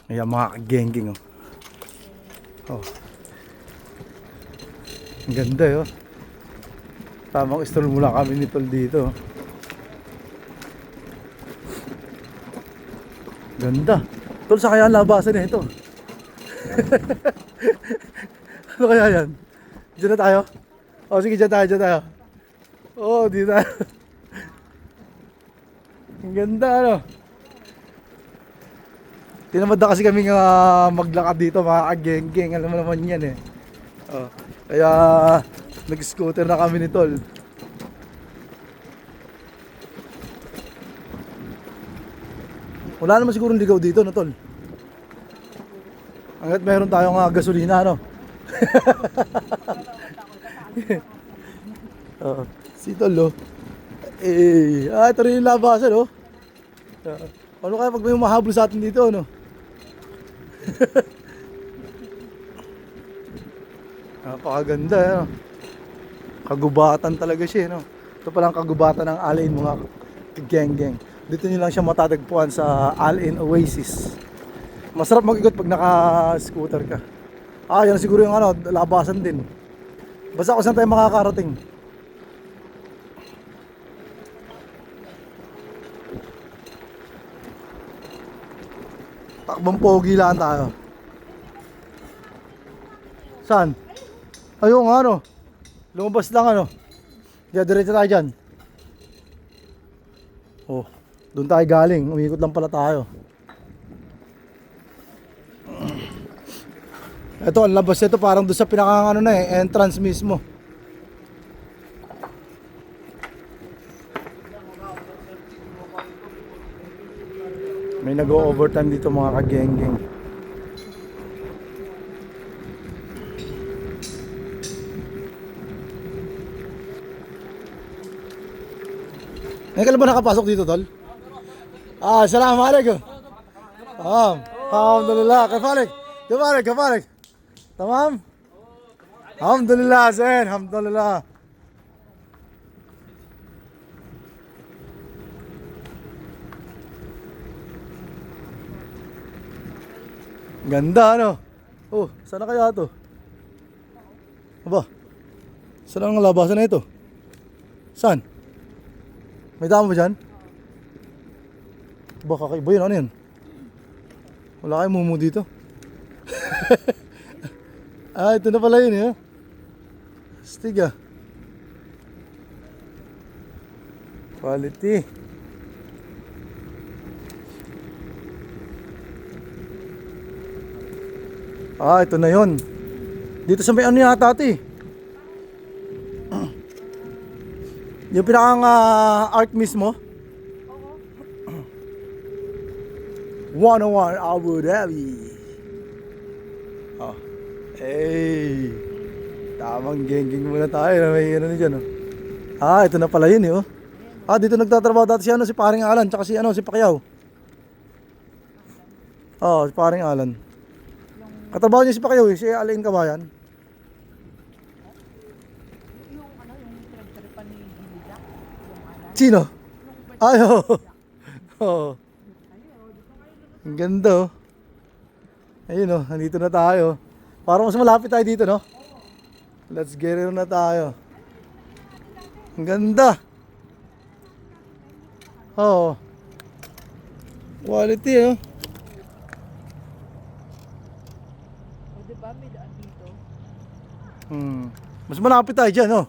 Ayan mga kagengging oh. Oh. Ang ganda eh oh. Tamang stroll mula kami ni Tol dito oh. Ganda. Tol, sa kaya ang labasan eh ito. Ano kaya yan? Diyan na tayo? O sige, diyan tayo. Oo, di tayo. Ang ganda ano. Tinamad na kasi kami maglakad dito mga kagenggeng. Alam mo naman yan eh. Oh, kaya nag-scooter na kami ni Tol. Wala naman siguro ligaw dito no Tol. Hanggat meron tayong gasolina no. Si Tol oh. Ito rin yung labasan oh. Ano kaya pag may mahabol sa atin dito no? Napakaganda eh, no? Kagubatan talaga siya no? Ito palang kagubatan ng Al-Ain mga geng-geng. Dito nyo lang siya matatagpuan sa Al-Ain Oasis. Masarap mag-ikot pag naka-scooter ka. Yan siguro yung labasan din. Basta kung saan tayo makakarating. Takbang pogi lang tayo. Saan? Ayun nga lumabas lang diretso tayo dyan. Oh, doon tayo galing. Umikot lang pala tayo. Ito, ang labas nito parang doon sa pinakang entrance mismo. May nag-overtime dito mga kagenggeng. Ngayon ka lang ba nakapasok dito, Tol? Assalamualaikum. Alhamdulillah. Kefalik. Tamam? Alhamdulillah, Zain. Alhamdulillah. Ganda Oh, sana kaya to? Aba, saan ang labasan na ito? Saan? May damo ba dyan? Aba, kakaiba yun. Ano yan? Wala kayong mumu dito. Ito na pala yun Astig Quality. Ito na yun. Dito sa may yata ito yung pinakang art mismo. 101 Abu Dhabi. Tamang gengging muna tayo. May na dyan ito na pala yun dito nagtatrabaho dati si Paring Alan tsaka si Pacquiao. Si Paring Alan. Katrabaho niya si Pacquiao si Al-Ain Kabayan. Sino? Ang ganda Ayun nandito na tayo. Parang mas malapit tayo dito Let's get it na tayo. Ang ganda. Quality diba may daan dito? Mas malapit tayo dyan